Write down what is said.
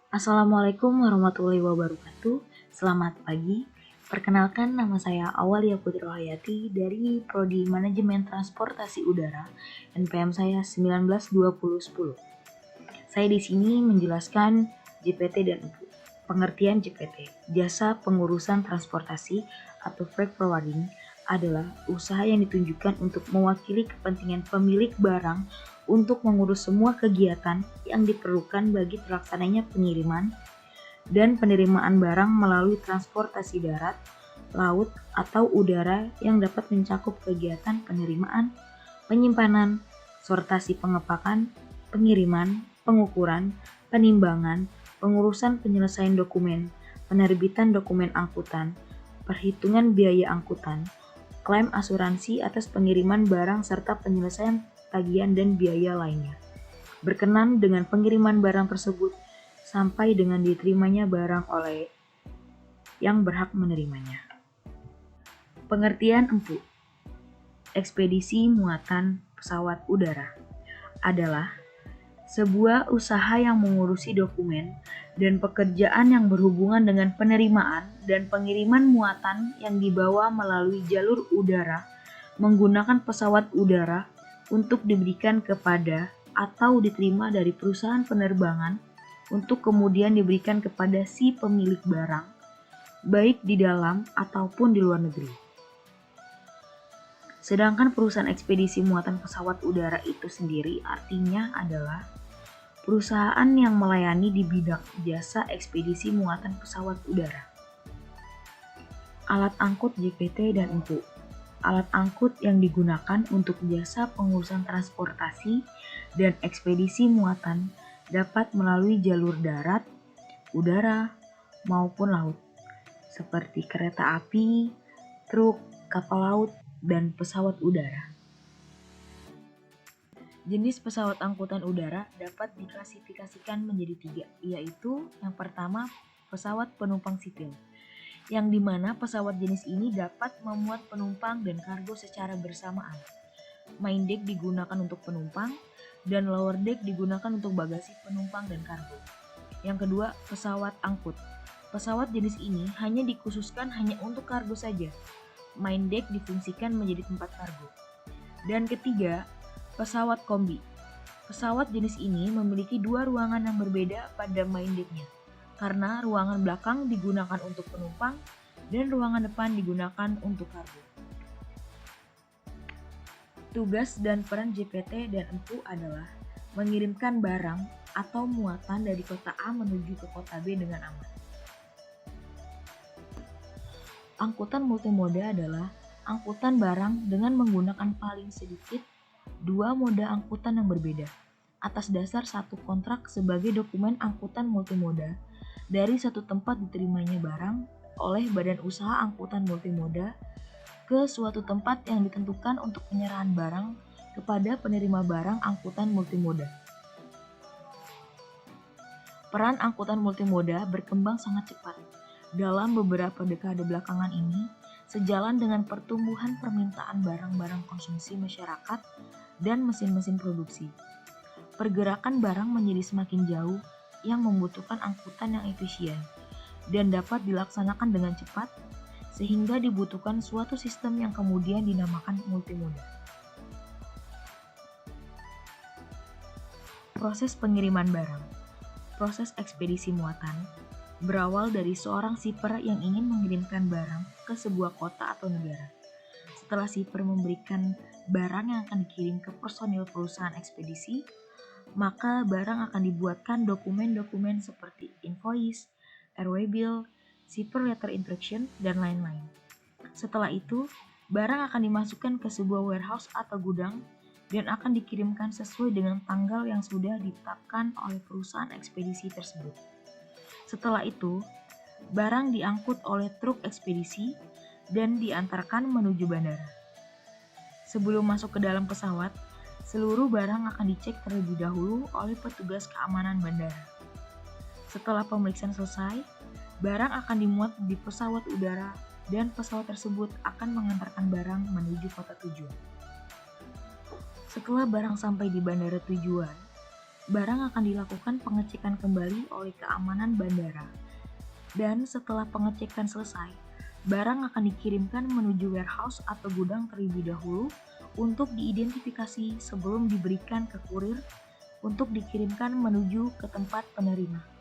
Assalamualaikum warahmatullahi wabarakatuh. Selamat pagi. Perkenalkan, nama saya Awalia Putri Rohayati dari Prodi Manajemen Transportasi Udara, NPM saya 192010. Saya di sini menjelaskan JPT dan IPU. Pengertian JPT, Jasa Pengurusan Transportasi atau Freight Forwarding, adalah usaha yang ditunjukkan untuk mewakili kepentingan pemilik barang untuk mengurus semua kegiatan yang diperlukan bagi terlaksananya pengiriman dan penerimaan barang melalui transportasi darat, laut, atau udara yang dapat mencakup kegiatan penerimaan, penyimpanan, sortasi pengepakan, pengiriman, pengukuran, penimbangan, pengurusan penyelesaian dokumen, penerbitan dokumen angkutan, perhitungan biaya angkutan, klaim asuransi atas pengiriman barang serta penyelesaian tagihan dan biaya lainnya, berkenan dengan pengiriman barang tersebut sampai dengan diterimanya barang oleh yang berhak menerimanya. Pengertian EMPU, ekspedisi muatan pesawat udara, adalah sebuah usaha yang mengurusi dokumen dan pekerjaan yang berhubungan dengan penerimaan dan pengiriman muatan yang dibawa melalui jalur udara menggunakan pesawat udara untuk diberikan kepada atau diterima dari perusahaan penerbangan untuk kemudian diberikan kepada si pemilik barang, baik di dalam ataupun di luar negeri. Sedangkan perusahaan ekspedisi muatan pesawat udara itu sendiri artinya adalah perusahaan yang melayani di bidang jasa ekspedisi muatan pesawat udara. Alat angkut JPT dan EMPU. Alat angkut yang digunakan untuk jasa pengurusan transportasi dan ekspedisi muatan dapat melalui jalur darat, udara, maupun laut, seperti kereta api, truk, kapal laut, dan pesawat udara. Jenis pesawat angkutan udara dapat diklasifikasikan menjadi 3, yaitu yang pertama pesawat penumpang sipil, yang dimana pesawat jenis ini dapat memuat penumpang dan kargo secara bersamaan. Main deck digunakan untuk penumpang, dan lower deck digunakan untuk bagasi penumpang dan kargo. Yang kedua, pesawat angkut. Pesawat jenis ini hanya dikhususkan hanya untuk kargo saja. Main deck difungsikan menjadi tempat kargo. Dan ketiga, pesawat kombi. Pesawat jenis ini memiliki 2 ruangan yang berbeda pada main deck-nya, karena ruangan belakang digunakan untuk penumpang dan ruangan depan digunakan untuk kargo. Tugas dan peran JPT dan EMPU adalah mengirimkan barang atau muatan dari kota A menuju ke kota B dengan aman. Angkutan multimoda adalah angkutan barang dengan menggunakan paling sedikit 2 moda angkutan yang berbeda, atas dasar satu kontrak sebagai dokumen angkutan multimoda dari satu tempat diterimanya barang oleh badan usaha angkutan multimoda ke suatu tempat yang ditentukan untuk penyerahan barang kepada penerima barang angkutan multimoda. Peran angkutan multimoda berkembang sangat cepat dalam beberapa dekade belakangan ini, sejalan dengan pertumbuhan permintaan barang-barang konsumsi masyarakat dan mesin-mesin produksi. Pergerakan barang menjadi semakin jauh yang membutuhkan angkutan yang efisien dan dapat dilaksanakan dengan cepat, sehingga dibutuhkan suatu sistem yang kemudian dinamakan multimoda. Proses pengiriman barang. Proses ekspedisi muatan berawal dari seorang shipper yang ingin mengirimkan barang ke sebuah kota atau negara. Setelah shipper memberikan barang yang akan dikirim ke personil perusahaan ekspedisi, maka barang akan dibuatkan dokumen-dokumen seperti invoice, airway bill, shipper letter instruction, dan lain-lain. Setelah itu, barang akan dimasukkan ke sebuah warehouse atau gudang dan akan dikirimkan sesuai dengan tanggal yang sudah ditetapkan oleh perusahaan ekspedisi tersebut. Setelah itu, barang diangkut oleh truk ekspedisi dan diantarkan menuju bandara. Sebelum masuk ke dalam pesawat, seluruh barang akan dicek terlebih dahulu oleh petugas keamanan bandara. Setelah pemeriksaan selesai, barang akan dimuat di pesawat udara dan pesawat tersebut akan mengantarkan barang menuju kota tujuan. Setelah barang sampai di bandara tujuan, barang akan dilakukan pengecekan kembali oleh keamanan bandara. Dan setelah pengecekan selesai, barang akan dikirimkan menuju warehouse atau gudang terlebih dahulu untuk diidentifikasi sebelum diberikan ke kurir untuk dikirimkan menuju ke tempat penerima.